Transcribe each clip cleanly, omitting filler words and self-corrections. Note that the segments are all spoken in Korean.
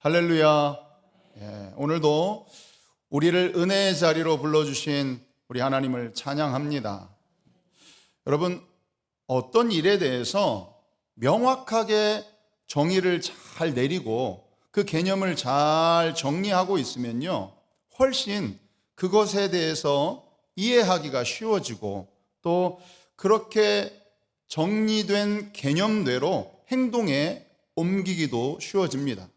할렐루야. 오늘도 우리를 은혜의 자리로 불러주신 우리 하나님을 찬양합니다. 여러분, 어떤 일에 대해서 명확하게 정의를 잘 내리고 그 개념을 잘 정리하고 있으면요, 훨씬 그것에 대해서 이해하기가 쉬워지고 또 그렇게 정리된 개념대로 행동에 옮기기도 쉬워집니다.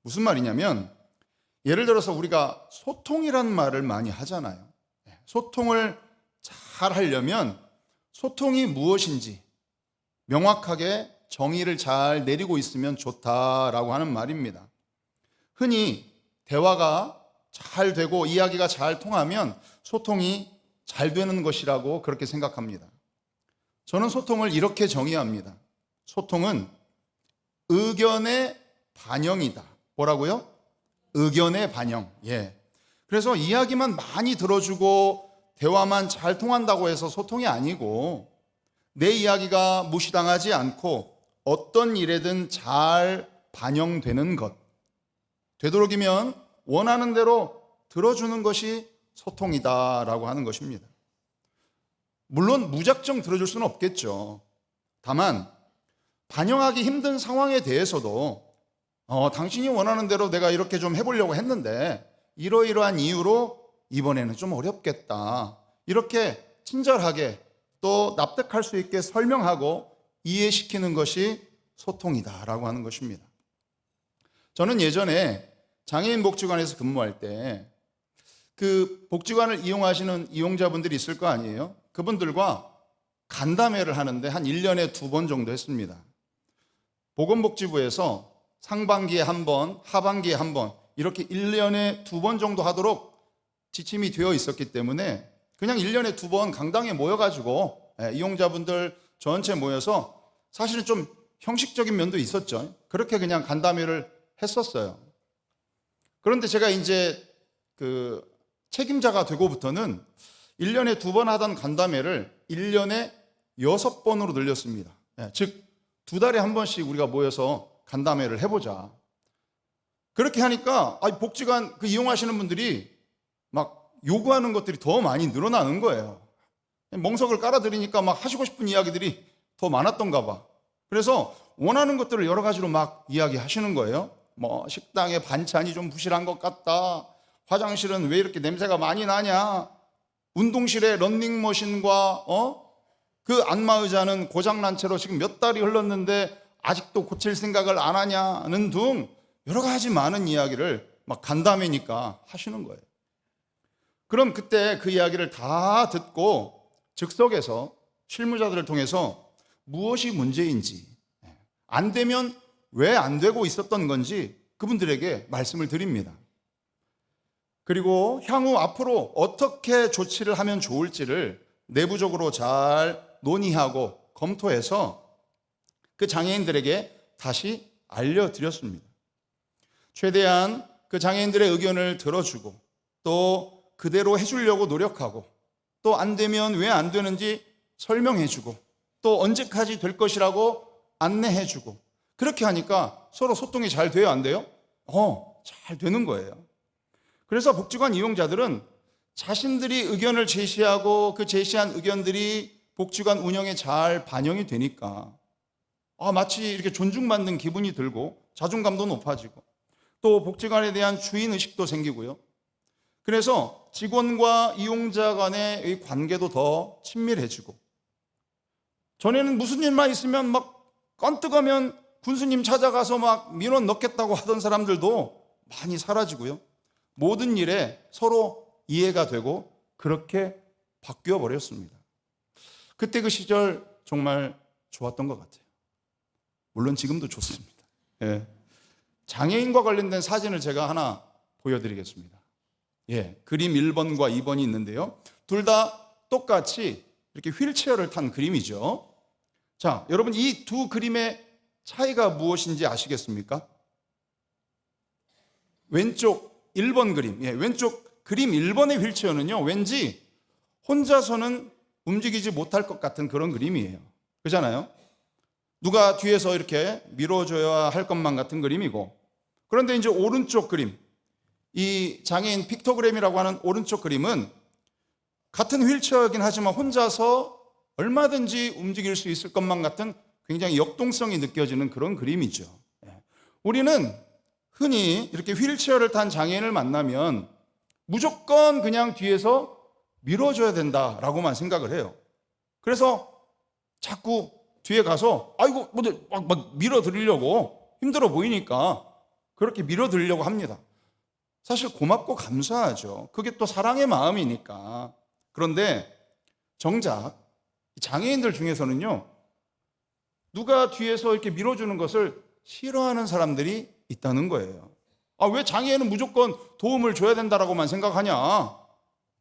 무슨 말이냐면, 예를 들어서 우리가 소통이란 말을 많이 하잖아요. 소통을 잘 하려면 소통이 무엇인지 명확하게 정의를 잘 내리고 있으면 좋다라고 하는 말입니다. 흔히 대화가 잘 되고 이야기가 잘 통하면 소통이 잘 되는 것이라고 그렇게 생각합니다. 저는 소통을 이렇게 정의합니다. 소통은 의견의 반영이다. 뭐라고요? 의견의 반영. 그래서 이야기만 많이 들어주고 대화만 잘 통한다고 해서 소통이 아니고, 내 이야기가 무시당하지 않고 어떤 일에든 잘 반영되는 것, 되도록이면 원하는 대로 들어주는 것이 소통이다라고 하는 것입니다. 물론 무작정 들어줄 수는 없겠죠. 다만 반영하기 힘든 상황에 대해서도 당신이 원하는 대로 내가 이렇게 좀 해보려고 했는데 이러이러한 이유로 이번에는 좀 어렵겠다, 이렇게 친절하게 또 납득할 수 있게 설명하고 이해시키는 것이 소통이다라고 하는 것입니다. 저는 예전에 장애인 복지관에서 근무할 때 그 복지관을 이용하시는 이용자분들이 있을 거 아니에요. 그분들과 간담회를 하는데 한 1년에 2번 정도 했습니다. 보건복지부에서 상반기에 한 번, 하반기에 한 번, 이렇게 1년에 2번 정도 하도록 지침이 되어 있었기 때문에 그냥 1년에 2번 강당에 모여가지고 이용자분들 전체 모여서, 사실은 좀 형식적인 면도 있었죠. 그렇게 그냥 간담회를 했었어요. 그런데 제가 이제 그 책임자가 되고부터는 1년에 2번 하던 간담회를 1년에 6번으로 늘렸습니다. 즉 2달에 한 번씩 우리가 모여서 간담회를 해보자. 그렇게 하니까 복지관 그 이용하시는 분들이 막 요구하는 것들이 더 많이 늘어나는 거예요. 멍석을 깔아드리니까 막 하시고 싶은 이야기들이 더 많았던가 봐. 그래서 원하는 것들을 여러 가지로 막 이야기하시는 거예요. 뭐 식당에 반찬이 좀 부실한 것 같다, 화장실은 왜 이렇게 냄새가 많이 나냐, 운동실에 런닝머신과 그 안마의자는 고장난 채로 지금 몇 달이 흘렀는데 아직도 고칠 생각을 안 하냐는 등 여러 가지 많은 이야기를 막 간담회니까 하시는 거예요. 그럼 그때 그 이야기를 다 듣고 즉석에서 실무자들을 통해서 무엇이 문제인지, 안 되면 왜 안 되고 있었던 건지 그분들에게 말씀을 드립니다. 그리고 향후 앞으로 어떻게 조치를 하면 좋을지를 내부적으로 잘 논의하고 검토해서 그 장애인들에게 다시 알려드렸습니다. 최대한 그 장애인들의 의견을 들어주고 또 그대로 해주려고 노력하고, 또 안 되면 왜 안 되는지 설명해주고, 또 언제까지 될 것이라고 안내해주고, 그렇게 하니까 서로 소통이 잘 돼요, 안 돼요? 잘 되는 거예요. 그래서 복지관 이용자들은 자신들이 의견을 제시하고 그 제시한 의견들이 복지관 운영에 잘 반영이 되니까 마치 이렇게 존중받는 기분이 들고 자존감도 높아지고 또 복지관에 대한 주인의식도 생기고요. 그래서 직원과 이용자 간의 관계도 더 친밀해지고, 전에는 무슨 일만 있으면 막 껌뜨거면 군수님 찾아가서 막 민원 넣겠다고 하던 사람들도 많이 사라지고요. 모든 일에 서로 이해가 되고 그렇게 바뀌어 버렸습니다. 그때 그 시절 정말 좋았던 것 같아요. 물론 지금도 좋습니다. 장애인과 관련된 사진을 제가 하나 보여드리겠습니다. 그림 1번과 2번이 있는데요. 둘 다 똑같이 이렇게 휠체어를 탄 그림이죠. 자, 여러분, 이 두 그림의 차이가 무엇인지 아시겠습니까? 왼쪽 1번 그림, 왼쪽 그림 1번의 휠체어는요, 왠지 혼자서는 움직이지 못할 것 같은 그런 그림이에요. 그렇잖아요? 누가 뒤에서 이렇게 밀어줘야 할 것만 같은 그림이고, 그런데 이제 오른쪽 그림, 이 장애인 픽토그램이라고 하는 오른쪽 그림은 같은 휠체어이긴 하지만 혼자서 얼마든지 움직일 수 있을 것만 같은 굉장히 역동성이 느껴지는 그런 그림이죠. 우리는 흔히 이렇게 휠체어를 탄 장애인을 만나면 무조건 그냥 뒤에서 밀어줘야 된다라고만 생각을 해요. 그래서 자꾸 뒤에 가서 아이고 막 밀어드리려고, 힘들어 보이니까 그렇게 밀어드리려고 합니다. 사실 고맙고 감사하죠. 그게 또 사랑의 마음이니까. 그런데 정작 장애인들 중에서는요, 누가 뒤에서 이렇게 밀어주는 것을 싫어하는 사람들이 있다는 거예요. 왜 장애인은 무조건 도움을 줘야 된다라고만 생각하냐?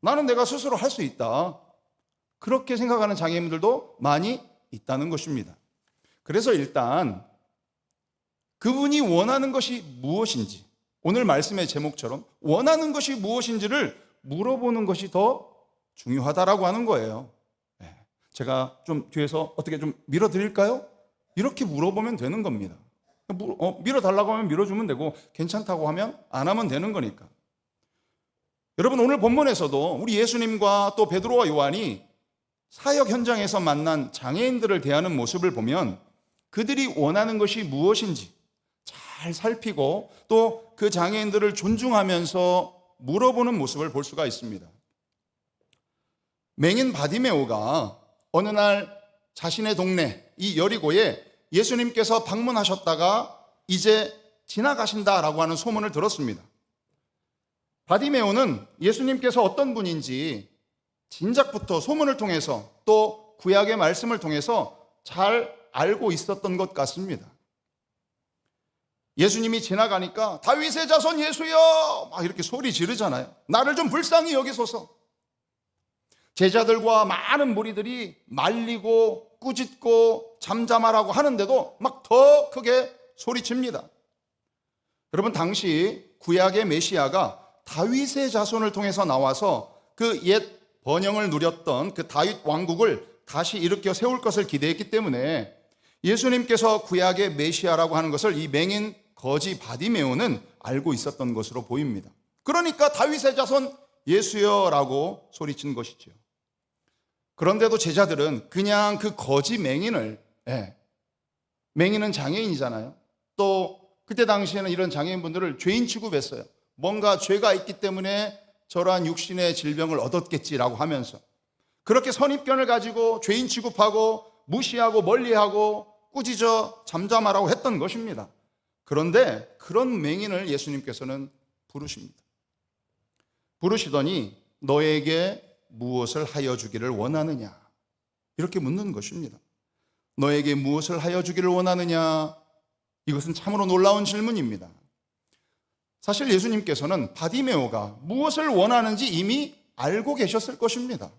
나는 내가 스스로 할 수 있다. 그렇게 생각하는 장애인들도 많이 있다는 것입니다. 그래서 일단 그분이 원하는 것이 무엇인지, 오늘 말씀의 제목처럼 원하는 것이 무엇인지를 물어보는 것이 더 중요하다라고 하는 거예요. 제가 좀 뒤에서 어떻게 좀 밀어드릴까요? 이렇게 물어보면 되는 겁니다. 밀어달라고 하면 밀어주면 되고, 괜찮다고 하면 안 하면 되는 거니까. 여러분, 오늘 본문에서도 우리 예수님과 또 베드로와 요한이 사역 현장에서 만난 장애인들을 대하는 모습을 보면 그들이 원하는 것이 무엇인지 잘 살피고 또 그 장애인들을 존중하면서 물어보는 모습을 볼 수가 있습니다. 맹인 바디메오가 어느 날 자신의 동네 이 여리고에 예수님께서 방문하셨다가 이제 지나가신다라고 하는 소문을 들었습니다. 바디메오는 예수님께서 어떤 분인지 진작부터 소문을 통해서 또 구약의 말씀을 통해서 잘 알고 있었던 것 같습니다. 예수님이 지나가니까 다윗의 자손 예수여 막 이렇게 소리 지르잖아요. 나를 좀 불쌍히 여기소서. 제자들과 많은 무리들이 말리고 꾸짖고 잠잠하라고 하는데도 막 더 크게 소리칩니다. 여러분, 당시 구약의 메시아가 다윗의 자손을 통해서 나와서 그 옛 번영을 누렸던 그 다윗 왕국을 다시 일으켜 세울 것을 기대했기 때문에 예수님께서 구약의 메시아라고 하는 것을 이 맹인 거지 바디메오는 알고 있었던 것으로 보입니다. 그러니까 다윗의 자손 예수여라고 소리친 것이죠. 그런데도 제자들은 그냥 그 거지 맹인을, 맹인은 장애인이잖아요. 또 그때 당시에는 이런 장애인분들을 죄인 취급했어요. 뭔가 죄가 있기 때문에 저러한 육신의 질병을 얻었겠지라고 하면서 그렇게 선입견을 가지고 죄인 취급하고 무시하고 멀리하고 꾸짖어 잠잠하라고 했던 것입니다. 그런데 그런 맹인을 예수님께서는 부르십니다. 부르시더니 너에게 무엇을 하여 주기를 원하느냐? 이렇게 묻는 것입니다. 너에게 무엇을 하여 주기를 원하느냐? 이것은 참으로 놀라운 질문입니다. 사실 예수님께서는 바디메오가 무엇을 원하는지 이미 알고 계셨을 것입니다.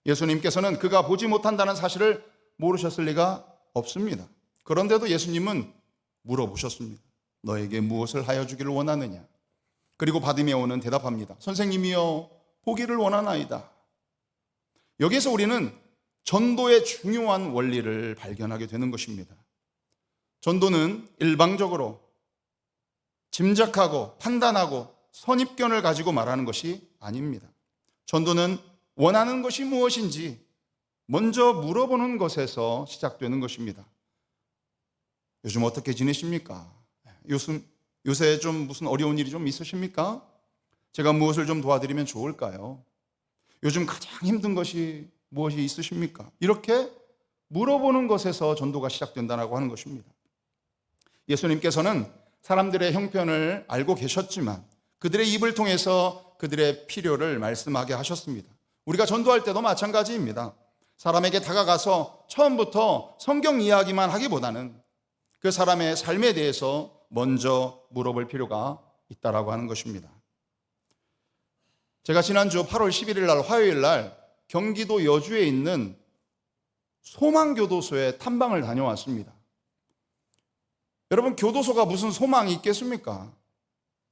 예수님께서는 그가 보지 못한다는 사실을 모르셨을 리가 없습니다. 그런데도 예수님은 물어보셨습니다. 너에게 무엇을 하여 주기를 원하느냐? 그리고 바디메오는 대답합니다. 선생님이여, 보기를 원하나이다. 여기에서 우리는 전도의 중요한 원리를 발견하게 되는 것입니다. 전도는 일방적으로 짐작하고 판단하고 선입견을 가지고 말하는 것이 아닙니다. 전도는 원하는 것이 무엇인지 먼저 물어보는 것에서 시작되는 것입니다. 요즘 어떻게 지내십니까? 요새 좀 무슨 어려운 일이 좀 있으십니까? 제가 무엇을 좀 도와드리면 좋을까요? 요즘 가장 힘든 것이 무엇이 있으십니까? 이렇게 물어보는 것에서 전도가 시작된다고 하는 것입니다. 예수님께서는 사람들의 형편을 알고 계셨지만 그들의 입을 통해서 그들의 필요를 말씀하게 하셨습니다. 우리가 전도할 때도 마찬가지입니다. 사람에게 다가가서 처음부터 성경 이야기만 하기보다는 그 사람의 삶에 대해서 먼저 물어볼 필요가 있다고 하는 것입니다. 제가 지난주 8월 11일 날 화요일 날 경기도 여주에 있는 소망교도소에 탐방을 다녀왔습니다. 여러분, 교도소가 무슨 소망이 있겠습니까?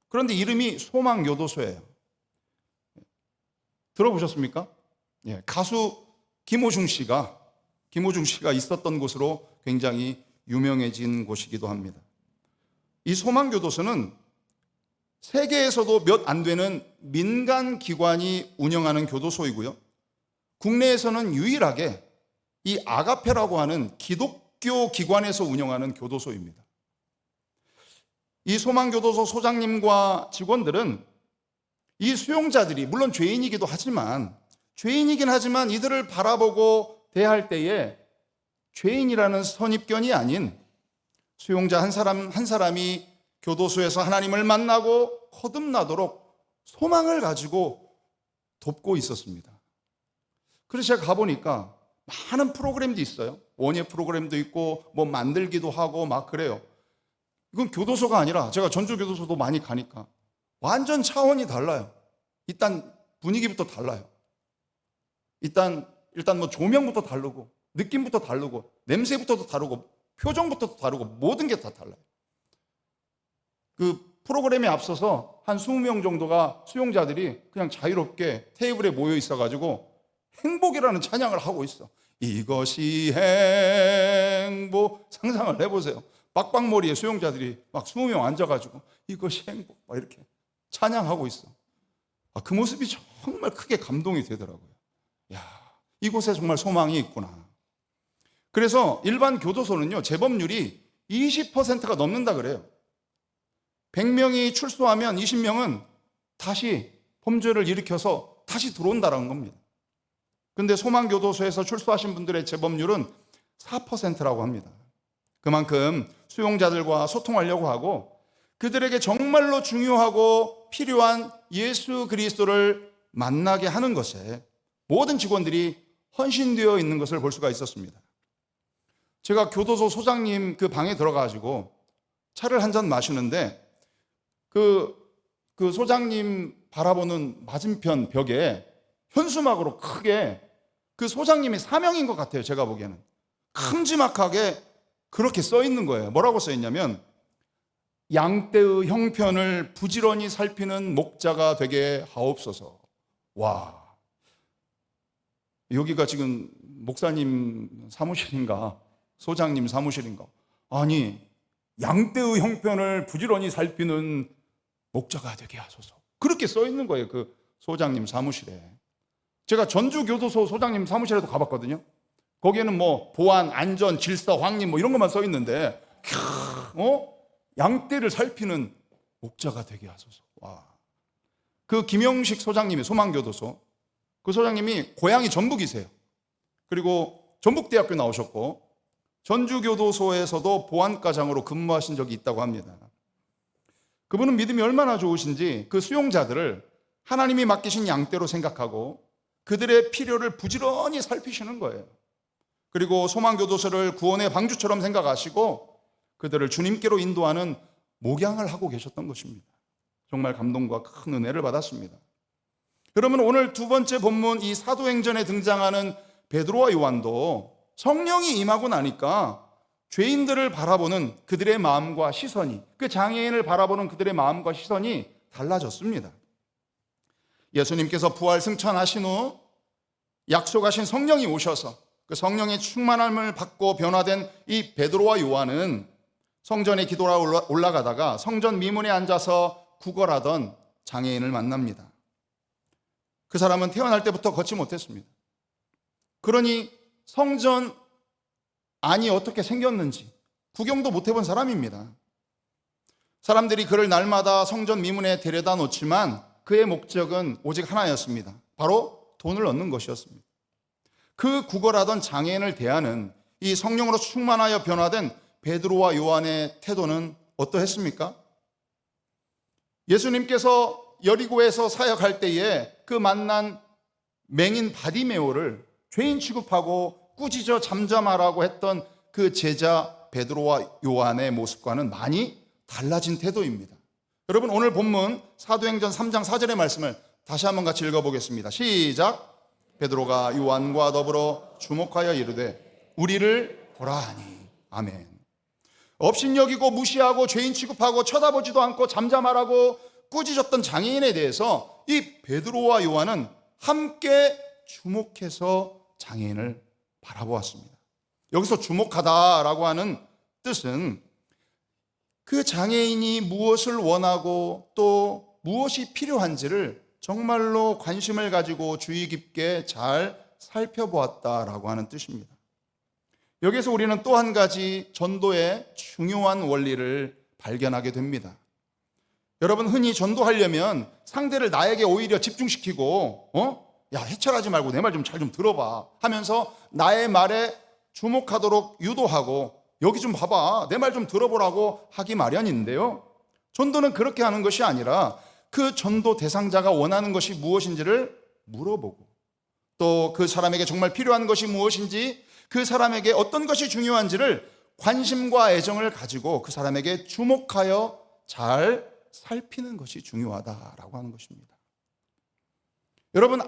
그런데 이름이 소망교도소예요. 들어보셨습니까? 가수 김호중 씨가 있었던 곳으로 굉장히 유명해진 곳이기도 합니다. 이 소망교도소는 세계에서도 몇 안 되는 민간 기관이 운영하는 교도소이고요. 국내에서는 유일하게 이 아가페라고 하는 기독교 기관에서 운영하는 교도소입니다. 이 소망교도소 소장님과 직원들은 이 수용자들이 물론 죄인이긴 하지만 이들을 바라보고 대할 때에 죄인이라는 선입견이 아닌 수용자 한 사람이 교도소에서 하나님을 만나고 거듭나도록 소망을 가지고 돕고 있었습니다. 그래서 제가 가보니까 많은 프로그램도 있어요. 원예 프로그램도 있고 뭐 만들기도 하고 막 그래요. 이건 교도소가 아니라 제가 전주교도소도 많이 가니까 완전 차원이 달라요. 일단 분위기부터 달라요. 일단 뭐 조명부터 다르고 느낌부터 다르고 냄새부터도 다르고 표정부터도 다르고 모든 게 다 달라요. 그 프로그램에 앞서서 한 20명 정도가 수용자들이 그냥 자유롭게 테이블에 모여 있어가지고 행복이라는 찬양을 하고 있어. 이것이 행복. 상상을 해보세요. 빡빡머리에 수용자들이 막 20명 앉아가지고 이것이 행복 막 이렇게 찬양하고 있어. 그 모습이 정말 크게 감동이 되더라고요. 야, 이곳에 정말 소망이 있구나. 그래서 일반 교도소는요, 재범률이 20%가 넘는다 그래요. 100명이 출소하면 20명은 다시 범죄를 일으켜서 다시 들어온다는 겁니다. 근데 소망교도소에서 출소하신 분들의 재범률은 4%라고 합니다. 그만큼 수용자들과 소통하려고 하고 그들에게 정말로 중요하고 필요한 예수 그리스도를 만나게 하는 것에 모든 직원들이 헌신되어 있는 것을 볼 수가 있었습니다. 제가 교도소 소장님 그 방에 들어가가지고 차를 한 잔 마시는데 그 소장님 바라보는 맞은편 벽에 현수막으로 크게 그 소장님의 사명인 것 같아요. 제가 보기에는 큼지막하게 그렇게 써 있는 거예요. 뭐라고 써 있냐면 양떼의 형편을 부지런히 살피는 목자가 되게 하옵소서. 와, 여기가 지금 목사님 사무실인가 소장님 사무실인가? 아니, 양떼의 형편을 부지런히 살피는 목자가 되게 하소서. 그렇게 써 있는 거예요. 그 소장님 사무실에. 제가 전주교도소 소장님 사무실에도 가봤거든요. 거기에는 뭐 보안, 안전, 질서, 확립 뭐 이런 것만 써 있는데 양떼를 살피는 목자가 되게 하소서. 와. 그 김영식 소장님이 소망교도소 그 소장님이 고향이 전북이세요. 그리고 전북대학교 나오셨고 전주교도소에서도 보안과장으로 근무하신 적이 있다고 합니다. 그분은 믿음이 얼마나 좋으신지 그 수용자들을 하나님이 맡기신 양떼로 생각하고 그들의 필요를 부지런히 살피시는 거예요. 그리고 소망교도소를 구원의 방주처럼 생각하시고 그들을 주님께로 인도하는 목양을 하고 계셨던 것입니다. 정말 감동과 큰 은혜를 받았습니다. 그러면 오늘 두 번째 본문 이 사도행전에 등장하는 베드로와 요한도 성령이 임하고 나니까 죄인들을 바라보는 그들의 마음과 시선이, 그 장애인을 바라보는 그들의 마음과 시선이 달라졌습니다. 예수님께서 부활 승천하신 후 약속하신 성령이 오셔서 그 성령의 충만함을 받고 변화된 이 베드로와 요한은 성전에 기도하러 올라가다가 성전 미문에 앉아서 구걸하던 장애인을 만납니다. 그 사람은 태어날 때부터 걷지 못했습니다. 그러니 성전 안이 어떻게 생겼는지 구경도 못 해본 사람입니다. 사람들이 그를 날마다 성전 미문에 데려다 놓지만 그의 목적은 오직 하나였습니다. 바로 돈을 얻는 것이었습니다. 그 구걸하던 장애인을 대하는 이 성령으로 충만하여 변화된 베드로와 요한의 태도는 어떠했습니까? 예수님께서 여리고에서 사역할 때에 그 만난 맹인 바디메오를 죄인 취급하고 꾸짖어 잠잠하라고 했던 그 제자 베드로와 요한의 모습과는 많이 달라진 태도입니다. 여러분, 오늘 본문 사도행전 3장 4절의 말씀을 다시 한번 같이 읽어보겠습니다. 시작. 베드로가 요한과 더불어 주목하여 이르되 우리를 보라 하니. 아멘. 업신여기고 무시하고 죄인 취급하고 쳐다보지도 않고 잠잠하라고 꾸짖었던 장애인에 대해서 이 베드로와 요한은 함께 주목해서 장애인을 바라보았습니다. 여기서 주목하다라고 하는 뜻은 그 장애인이 무엇을 원하고 또 무엇이 필요한지를 정말로 관심을 가지고 주의 깊게 잘 살펴보았다라고 하는 뜻입니다. 여기서 우리는 또 한 가지 전도의 중요한 원리를 발견하게 됩니다. 여러분, 흔히 전도하려면 상대를 나에게 오히려 집중시키고 야, 해찰하지 말고 내 말 좀 잘 좀 들어봐 하면서 나의 말에 주목하도록 유도하고 여기 좀 봐봐, 내 말 좀 들어보라고 하기 마련인데요, 전도는 그렇게 하는 것이 아니라 그 전도 대상자가 원하는 것이 무엇인지를 물어보고 또 그 사람에게 정말 필요한 것이 무엇인지, 그 사람에게 어떤 것이 중요한지를 관심과 애정을 가지고 그 사람에게 주목하여 잘 살피는 것이 중요하다라고 하는 것입니다. 여러분,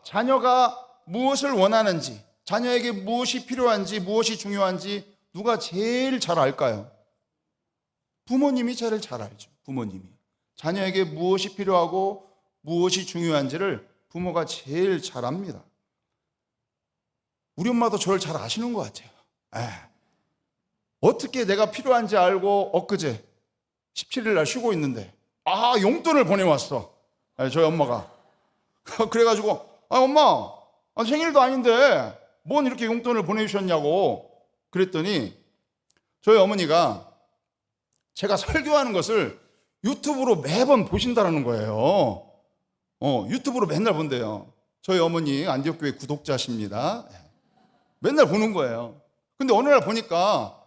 자녀가 무엇을 원하는지, 자녀에게 무엇이 필요한지, 무엇이 중요한지 누가 제일 잘 알까요? 부모님이 제일 잘 알죠. 부모님이. 자녀에게 무엇이 필요하고 무엇이 중요한지를 부모가 제일 잘 압니다. 우리 엄마도 저를 잘 아시는 것 같아요. 어떻게 내가 필요한지 알고 엊그제 17일 날 쉬고 있는데 용돈을 보내왔어. 저희 엄마가. 그래가지고 엄마, 생일도 아닌데 뭔 이렇게 용돈을 보내주셨냐고 그랬더니 저희 어머니가 제가 설교하는 것을 유튜브로 매번 보신다는 거예요. 유튜브로 맨날 본대요. 저희 어머니 안디옥교회 구독자십니다. 맨날 보는 거예요. 근데 어느 날 보니까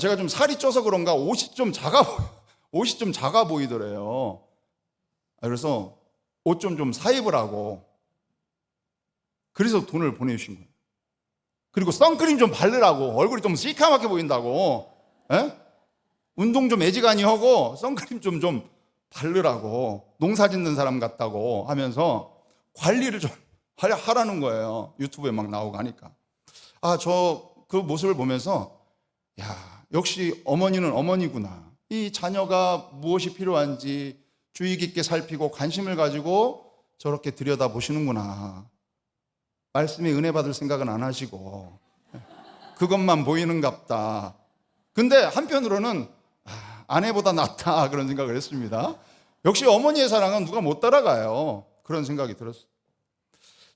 제가 좀 살이 쪄서 그런가 옷이 좀 작아 보이더래요. 그래서 옷 좀 사입으라고 그래서 돈을 보내주신 거예요. 그리고 선크림 좀 바르라고, 얼굴이 좀 시카맣게 보인다고, 운동 좀 애지간히 하고 선크림 좀 바르라고, 농사 짓는 사람 같다고 하면서 관리를 좀 하라는 거예요. 유튜브에 막 나오고 하니까. 저 그 모습을 보면서 역시 어머니는 어머니구나. 이 자녀가 무엇이 필요한지 주의 깊게 살피고 관심을 가지고 저렇게 들여다보시는구나. 말씀에 은혜 받을 생각은 안 하시고 그것만 보이는갑다. 근데 한편으로는 아내보다 낫다 그런 생각을 했습니다. 역시 어머니의 사랑은 누가 못 따라가요. 그런 생각이 들었어요.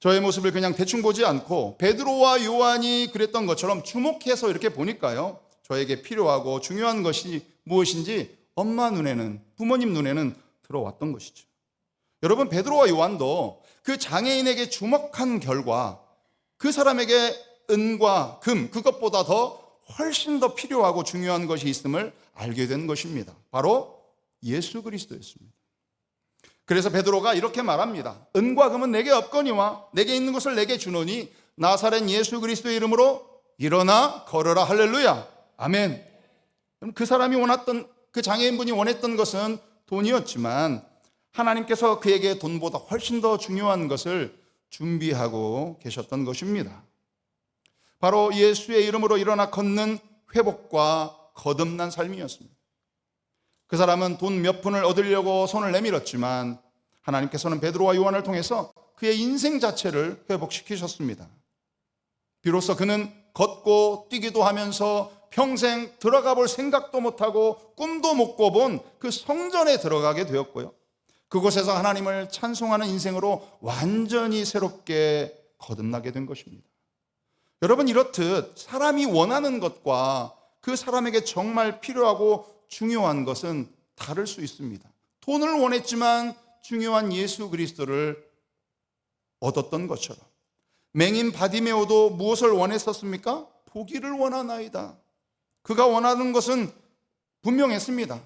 저의 모습을 그냥 대충 보지 않고 베드로와 요한이 그랬던 것처럼 주목해서 이렇게 보니까요, 저에게 필요하고 중요한 것이 무엇인지 엄마 눈에는, 부모님 눈에는 들어왔던 것이죠. 여러분, 베드로와 요한도 그 장애인에게 주목한 결과 그 사람에게 은과 금, 그것보다 훨씬 더 필요하고 중요한 것이 있음을 알게 된 것입니다. 바로 예수 그리스도였습니다. 그래서 베드로가 이렇게 말합니다. 은과 금은 내게 없거니와 내게 있는 것을 내게 주노니 나사렛 예수 그리스도의 이름으로 일어나 걸어라. 할렐루야. 아멘. 그 사람이 원했던, 그 장애인분이 원했던 것은 돈이었지만 하나님께서 그에게 돈보다 훨씬 더 중요한 것을 준비하고 계셨던 것입니다. 바로 예수의 이름으로 일어나 걷는 회복과 거듭난 삶이었습니다. 그 사람은 돈 몇 푼을 얻으려고 손을 내밀었지만 하나님께서는 베드로와 요한을 통해서 그의 인생 자체를 회복시키셨습니다. 비로소 그는 걷고 뛰기도 하면서 평생 들어가 볼 생각도 못하고 꿈도 못 꿔본 그 성전에 들어가게 되었고요, 그곳에서 하나님을 찬송하는 인생으로 완전히 새롭게 거듭나게 된 것입니다. 여러분, 이렇듯 사람이 원하는 것과 그 사람에게 정말 필요하고 중요한 것은 다를 수 있습니다. 돈을 원했지만 중요한 예수 그리스도를 얻었던 것처럼 맹인 바디메오도 무엇을 원했었습니까? 보기를 원하나이다. 그가 원하는 것은 분명했습니다.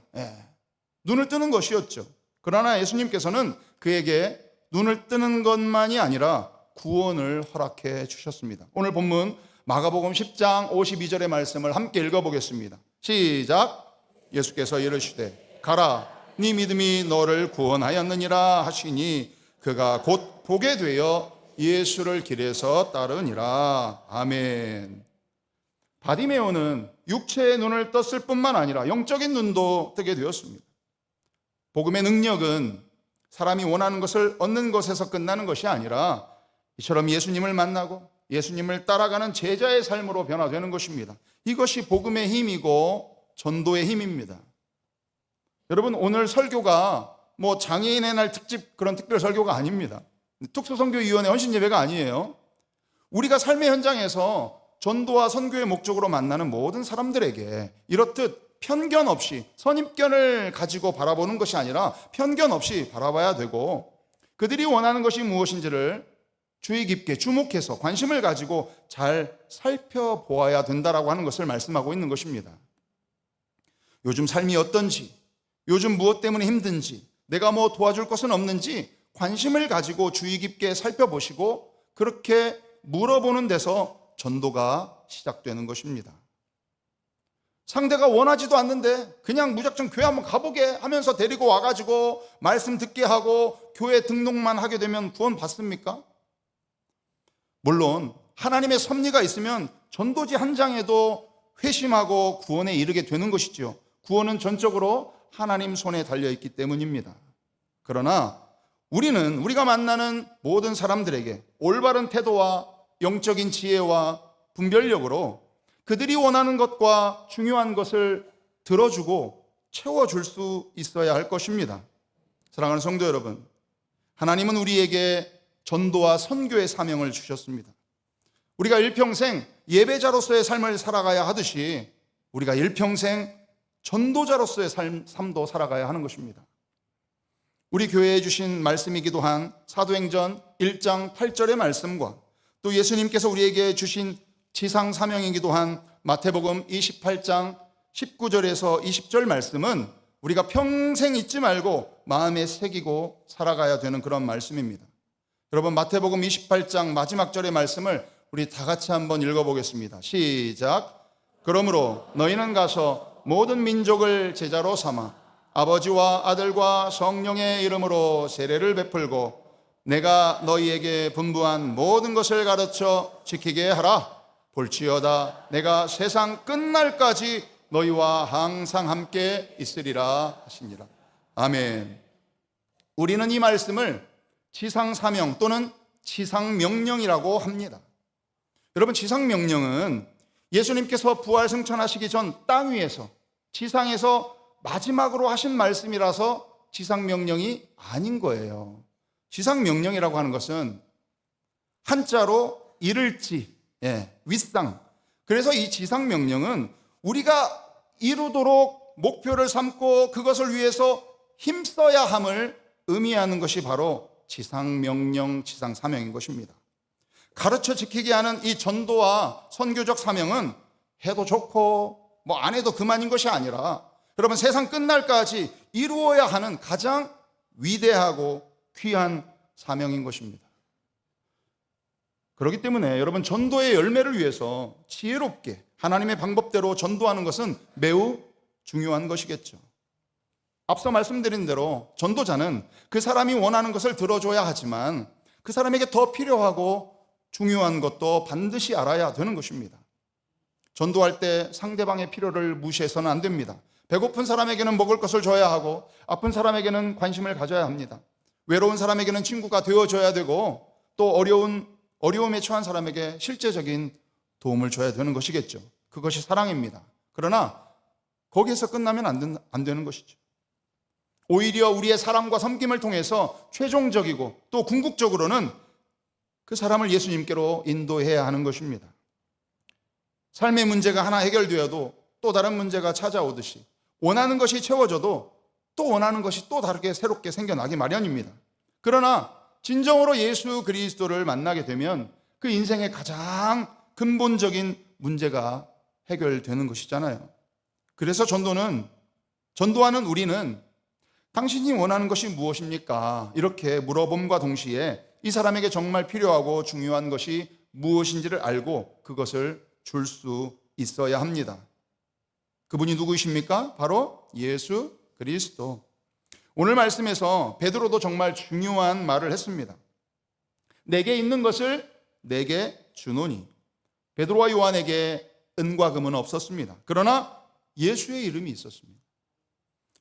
눈을 뜨는 것이었죠. 그러나 예수님께서는 그에게 눈을 뜨는 것만이 아니라 구원을 허락해 주셨습니다. 오늘 본문 마가복음 10장 52절의 말씀을 함께 읽어보겠습니다. 시작. 예수께서 이르시되 가라, 네 믿음이 너를 구원하였느니라 하시니 그가 곧 보게 되어 예수를 길에서 따르니라. 아멘. 바디메오는 육체의 눈을 떴을 뿐만 아니라 영적인 눈도 뜨게 되었습니다. 복음의 능력은 사람이 원하는 것을 얻는 것에서 끝나는 것이 아니라 이처럼 예수님을 만나고 예수님을 따라가는 제자의 삶으로 변화되는 것입니다. 이것이 복음의 힘이고 전도의 힘입니다. 여러분, 오늘 설교가 뭐 장애인의 날 특집 그런 특별 설교가 아닙니다. 특수선교위원회 헌신예배가 아니에요. 우리가 삶의 현장에서 전도와 선교의 목적으로 만나는 모든 사람들에게 이렇듯 편견 없이 선입견을 가지고 바라보는 것이 아니라 편견 없이 바라봐야 되고, 그들이 원하는 것이 무엇인지를 주의 깊게 주목해서 관심을 가지고 잘 살펴보아야 된다라고 하는 것을 말씀하고 있는 것입니다. 요즘 삶이 어떤지, 요즘 무엇 때문에 힘든지, 내가 뭐 도와줄 것은 없는지 관심을 가지고 주의 깊게 살펴보시고 그렇게 물어보는 데서 전도가 시작되는 것입니다. 상대가 원하지도 않는데 그냥 무작정 교회 한번 가보게 하면서 데리고 와가지고 말씀 듣게 하고 교회 등록만 하게 되면 구원 받습니까? 물론 하나님의 섭리가 있으면 전도지 한 장에도 회심하고 구원에 이르게 되는 것이죠. 구원은 전적으로 하나님 손에 달려있기 때문입니다. 그러나 우리가 만나는 모든 사람들에게 올바른 태도와 영적인 지혜와 분별력으로 그들이 원하는 것과 중요한 것을 들어주고 채워줄 수 있어야 할 것입니다. 사랑하는 성도 여러분, 하나님은 우리에게 전도와 선교의 사명을 주셨습니다. 우리가 일평생 예배자로서의 삶을 살아가야 하듯이 우리가 일평생 전도자로서의 삶도 살아가야 하는 것입니다. 우리 교회에 주신 말씀이기도 한 사도행전 1장 8절의 말씀과 또 예수님께서 우리에게 주신 지상 사명이기도 한 마태복음 28장 19절에서 20절 말씀은 우리가 평생 잊지 말고 마음에 새기고 살아가야 되는 그런 말씀입니다. 여러분, 마태복음 28장 마지막 절의 말씀을 우리 다 같이 한번 읽어보겠습니다. 시작. 그러므로 너희는 가서 모든 민족을 제자로 삼아 아버지와 아들과 성령의 이름으로 세례를 베풀고 내가 너희에게 분부한 모든 것을 가르쳐 지키게 하라. 볼지어다 내가 세상 끝날까지 너희와 항상 함께 있으리라 하시니라. 아멘. 우리는 이 말씀을 지상사명 또는 지상명령이라고 합니다. 여러분, 지상명령은 예수님께서 부활 승천하시기 전 땅 위에서 지상에서 마지막으로 하신 말씀이라서 지상명령이 아닌 거예요. 지상명령이라고 하는 것은 한자로 이를지, 윗상. 그래서 이 지상명령은 우리가 이루도록 목표를 삼고 그것을 위해서 힘써야 함을 의미하는 것이 바로 지상명령, 지상사명인 것입니다. 가르쳐 지키게 하는 이 전도와 선교적 사명은 해도 좋고 뭐 안 해도 그만인 것이 아니라 여러분, 세상 끝날까지 이루어야 하는 가장 위대하고 귀한 사명인 것입니다. 그렇기 때문에 여러분, 전도의 열매를 위해서 지혜롭게 하나님의 방법대로 전도하는 것은 매우 중요한 것이겠죠. 앞서 말씀드린 대로 전도자는 그 사람이 원하는 것을 들어줘야 하지만 그 사람에게 더 필요하고 중요한 것도 반드시 알아야 되는 것입니다. 전도할 때 상대방의 필요를 무시해서는 안 됩니다. 배고픈 사람에게는 먹을 것을 줘야 하고 아픈 사람에게는 관심을 가져야 합니다. 외로운 사람에게는 친구가 되어줘야 되고 또 어려움에 처한 사람에게 실제적인 도움을 줘야 되는 것이겠죠. 그것이 사랑입니다. 그러나 거기에서 끝나면 안 되는 것이죠. 오히려 우리의 사랑과 섬김을 통해서 최종적이고 또 궁극적으로는 그 사람을 예수님께로 인도해야 하는 것입니다. 삶의 문제가 하나 해결되어도 또 다른 문제가 찾아오듯이 원하는 것이 채워져도 또 원하는 것이 또 다르게 새롭게 생겨나기 마련입니다. 그러나 진정으로 예수 그리스도를 만나게 되면 그 인생의 가장 근본적인 문제가 해결되는 것이잖아요. 그래서 전도하는 우리는 당신이 원하는 것이 무엇입니까? 이렇게 물어봄과 동시에 이 사람에게 정말 필요하고 중요한 것이 무엇인지를 알고 그것을 줄 수 있어야 합니다. 그분이 누구이십니까? 바로 예수 그리스도. 오늘 말씀에서 베드로도 정말 중요한 말을 했습니다. 내게 있는 것을 내게 주노니. 베드로와 요한에게 은과 금은 없었습니다. 그러나 예수의 이름이 있었습니다.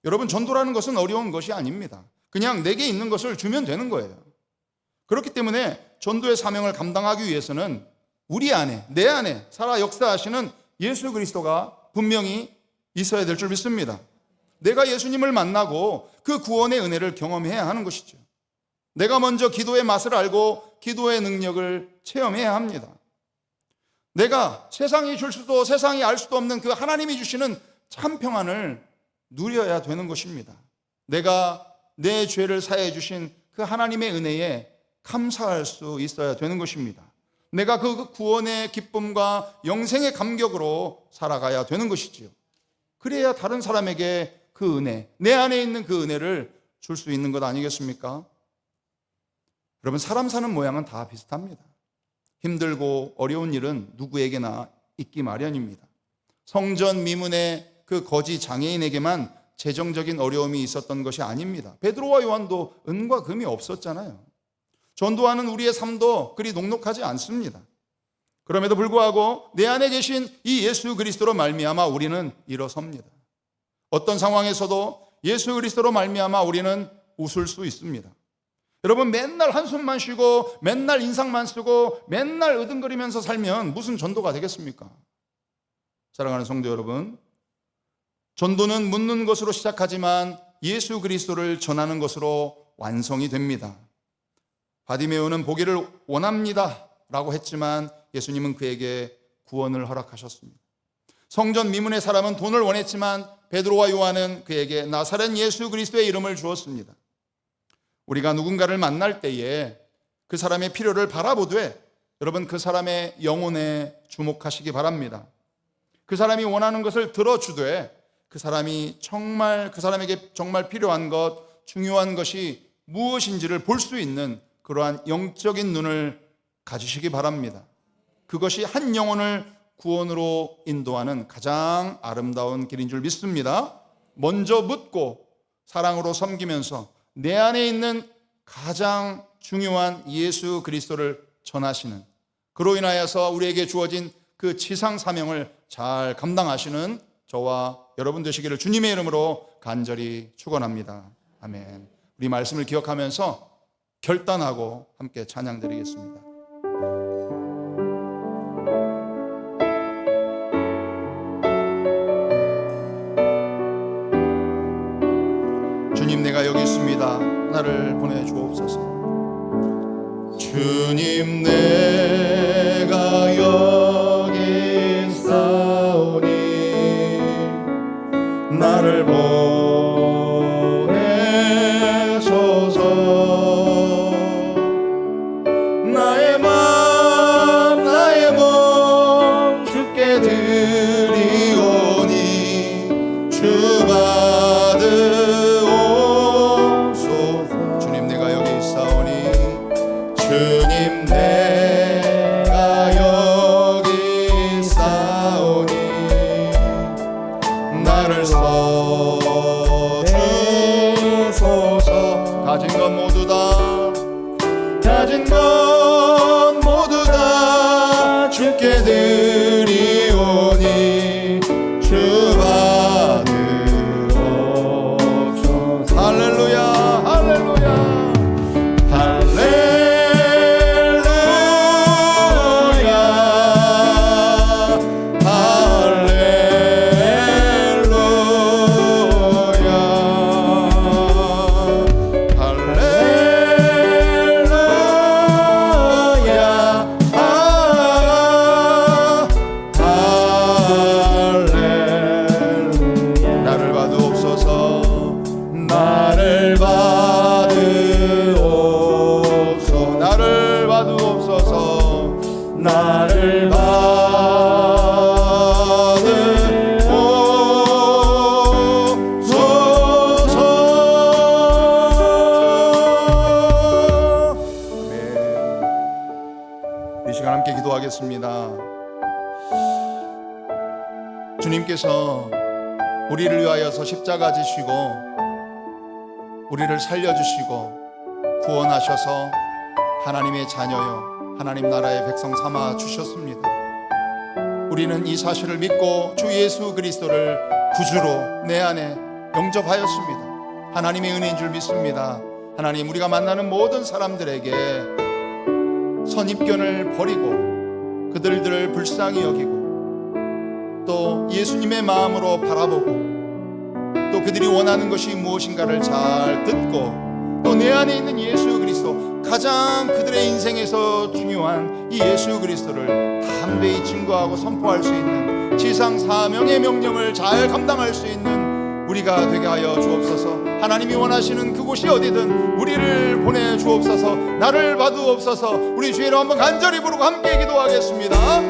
여러분, 전도라는 것은 어려운 것이 아닙니다. 그냥 내게 있는 것을 주면 되는 거예요. 그렇기 때문에 전도의 사명을 감당하기 위해서는 우리 안에, 내 안에 살아 역사하시는 예수 그리스도가 분명히 있어야 될 줄 믿습니다. 내가 예수님을 만나고 그 구원의 은혜를 경험해야 하는 것이죠. 내가 먼저 기도의 맛을 알고 기도의 능력을 체험해야 합니다. 내가 세상이 줄 수도 세상이 알 수도 없는 그 하나님이 주시는 참 평안을 누려야 되는 것입니다. 내가 내 죄를 사해 주신 그 하나님의 은혜에 감사할 수 있어야 되는 것입니다. 내가 그 구원의 기쁨과 영생의 감격으로 살아가야 되는 것이지요. 그래야 다른 사람에게 그 은혜, 내 안에 있는 그 은혜를 줄 수 있는 것 아니겠습니까? 여러분, 사람 사는 모양은 다 비슷합니다. 힘들고 어려운 일은 누구에게나 있기 마련입니다. 성전 미문의 그 거지 장애인에게만 재정적인 어려움이 있었던 것이 아닙니다. 베드로와 요한도 은과 금이 없었잖아요. 전도하는 우리의 삶도 그리 녹록하지 않습니다. 그럼에도 불구하고 내 안에 계신 이 예수 그리스도로 말미암아 우리는 일어섭니다. 어떤 상황에서도 예수 그리스도로 말미암아 우리는 웃을 수 있습니다. 여러분, 맨날 한숨만 쉬고 맨날 인상만 쓰고 맨날 으둥거리면서 살면 무슨 전도가 되겠습니까? 사랑하는 성도 여러분, 전도는 묻는 것으로 시작하지만 예수 그리스도를 전하는 것으로 완성이 됩니다. 바디메오는 보기를 원합니다 라고 했지만 예수님은 그에게 구원을 허락하셨습니다. 성전 미문의 사람은 돈을 원했지만 베드로와 요한은 그에게 나사렛 예수 그리스도의 이름을 주었습니다. 우리가 누군가를 만날 때에 그 사람의 필요를 바라보되 여러분, 그 사람의 영혼에 주목하시기 바랍니다. 그 사람이 원하는 것을 들어주되 그 사람에게 정말 필요한 것, 중요한 것이 무엇인지를 볼 수 있는 그러한 영적인 눈을 가지시기 바랍니다. 그것이 한 영혼을 구원으로 인도하는 가장 아름다운 길인 줄 믿습니다. 먼저 묻고 사랑으로 섬기면서 내 안에 있는 가장 중요한 예수 그리스도를 전하시는, 그로 인하여서 우리에게 주어진 그 지상 사명을 잘 감당하시는 저와 여러분 되시기를 주님의 이름으로 간절히 축원합니다. 아멘. 우리 말씀을 기억하면서 결단하고 함께 찬양 드리겠습니다. 주님, 내가 여기 있습니다. 나를 보내주옵소서. 주님, 내가 여기 있사오니 나를 보내소서. 나의 몸 주께 드리오니 주 받으옵소서. 주님, 내가 여기 있사오니 주님, 내가 여기 있사오니 나를 써주소서. 가진 것 모두 다 주께 드리오니 주 받으옵소서. 할렐루야, 할렐루야, 할렐루야, 할렐루야, 나를 받으옵소서. 이 시간 함께 기도하겠습니다. 주님께서 우리를 위하여서 십자가 지시고 우리를 살려주시고 구원하셔서 하나님의 자녀요 하나님 나라의 백성 삼아 주셨습니다. 우리는 이 사실을 믿고 주 예수 그리스도를 구주로 내 안에 영접하였습니다. 하나님의 은혜인 줄 믿습니다. 하나님, 우리가 만나는 모든 사람들에게 선입견을 버리고 그들을 불쌍히 여기고 또 예수님의 마음으로 바라보고 또 그들이 원하는 것이 무엇인가를 잘 듣고 또 내 안에 있는 예수 그리스도, 가장 그들의 인생에서 중요한 이 예수 그리스도를 담대히 증거하고 선포할 수 있는 지상 사명의 명령을 잘 감당할 수 있는 우리가 되게 하여 주옵소서. 하나님이 원하시는 그곳이 어디든 우리를 보내 주옵소서. 나를 봐두옵소서. 우리 주의로 한번 간절히 부르고 함께 기도하겠습니다.